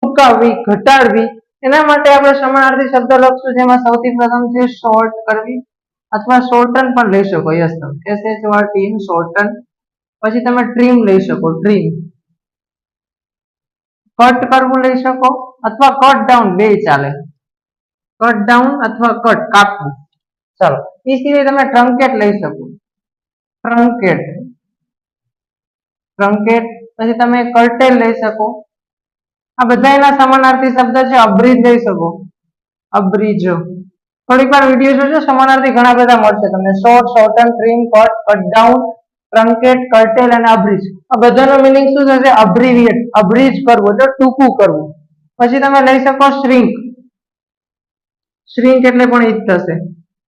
ટૂંકાવવી, ઘટાડવી, એના માટે આપણે સમાનાર્થી શબ્દ લખશું, જેમાં સૌથી પ્રથમ છે શોર્ટ કરવી અથવા શોર્ટન પણ લઈ શકો. Yes, SHORTN shorten. પછી તમે ટ્રીમ લઈ શકો, ટ્રીમ. કટ કરવું લઈ શકો અથવા કટ ડાઉન, બે ચાલે. કટ ડાઉન અથવા કટ, કાપવું. ચાલો, એ સિવાય તમે ટ્રંકેટ લઈ શકો, ટ્રંકેટ, ટ્રંકેટ. પછી તમે કર્ટેલ લઈ શકો. આ બધા એના સમાનાર્થી શબ્દ છે. અબ્રીજ લઈ શકો, અબ્રીજ. થોડીક વાર વિડીયો જોજો, સમાનાર્થી ઘણા બધા મળશે તમને. Short, shorten, trim, cut, cut down, truncate, curtail અને અબ્રીજ. આ બધાનો મિનિંગ શું થશે? અબ્રીવિએટ, અબ્રીજ કરવું એટલે ટૂંકું કરવું. પછી તમે લઈ શકો શ્રિંક, શ્રિંક એટલે પણ ઈ જ થશે.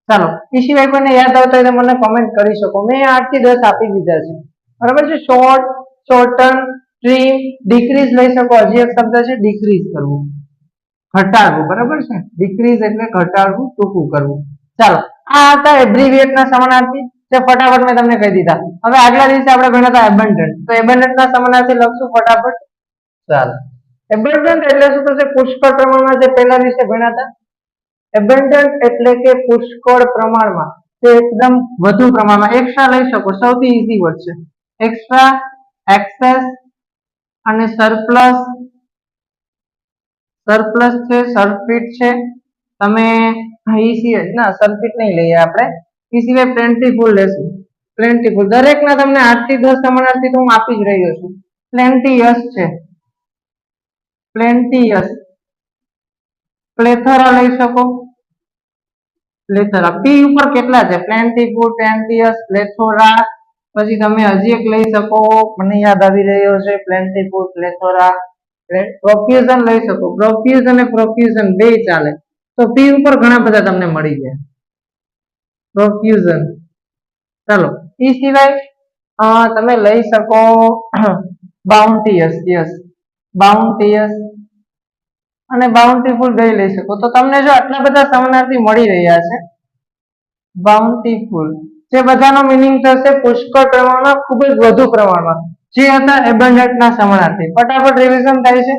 ચાલો, એ સિવાય કોઈને યાદ આવતા હોય તો મને કમેન્ટ કરી શકો. મેં 8 થી 10 આપી દીધા છે, બરાબર છે. શોર્ટ, શોર્ટન, ટ્રીમ, ડિક્રીઝ લઈ શકો. હજી એક શબ્દ છે ડિક્રીઝ કરવું, ઘટાડવું, બરાબર છે. ડિક્રીઝ એટલે ઘટાડવું, ટૂંકું કરવું. ચાલો, આ હતા એબ્રીવિએટ ના સમાનાર્થી. જે ફટાફટ મેં તમને કહી દીધા. હવે આગલા દિવસે આપણે ભણ્યા હતા એબન્ડન્ટ. તો એબન્ડન્ટ ના સમાનાર્થી લખશું ફટાફટ. ચાલો, એબન્ડન્ટ એટલે શું થશે? પુષ્કળ પ્રમાણમાં, જે પહેલા દિવસે ભણ્યા હતા. એબન્ડન્ટ એટલે કે પુષ્કળ પ્રમાણમાં, તે એકદમ વધુ પ્રમાણમાં. એક્સ્ટ્રા લઈ શકો, સૌથી ઈઝી વર્ડ છે એક્સ્ટ્રા, એક્સેસ અને સરપ્લસ. સરપ્લસ છે, સરફિટ છે. તમે ના, સરફિટ નહીં લઈએ આપણે. એ સિવાય પ્લેન્ટીફુલ લેશું, પ્લેન્ટીફુલ. દરેકના તમને 8 થી 10 સમાનાર્થી તો હું આપી જ રહ્યો છું. પ્લેન્ટીયસ છે, પ્લેન્ટીયસ. પ્લેથોરા લઈ શકો, પ્લેથોરા. પી ઉપર કેટલા છે? પ્લેન્ટીફુલ, પ્લેન્ટીયસ, પ્લેથોરા. પછી તમે હજી એક લઈ શકો, મને યાદ આવી રહ્યો છે, પ્લેન્ટીફુલ, પ્લેથોરા. પ્રોફ્યુઝન લઈ શકો, પ્રોફ્યુઝ અને પ્રોફ્યુઝન બે ચાલે. તો પી ઉપર ઘણા બધા તમને મળી જાય, પ્રોફ્યુઝન. ચાલો, એ સિવાય તમે લઈ શકો બાઉન્ટીયસ, યસ, બાઉન્ટીયસ અને બાઉન્ટીફુલ બે લઈ શકો. તો તમને જો આટલા બધા સમાનાર્થી મળી રહ્યા છે, બાઉન્ટીફુલ, જે બધાનો મિનિંગ થશે પુષ્કળ પ્રમાણમાં, ખૂબ જ વધુ પ્રમાણમાં, જે હતા એબન્ડન્ટ ના સમાનાર્થી. ફટાફટ રિવિઝન થાય છે.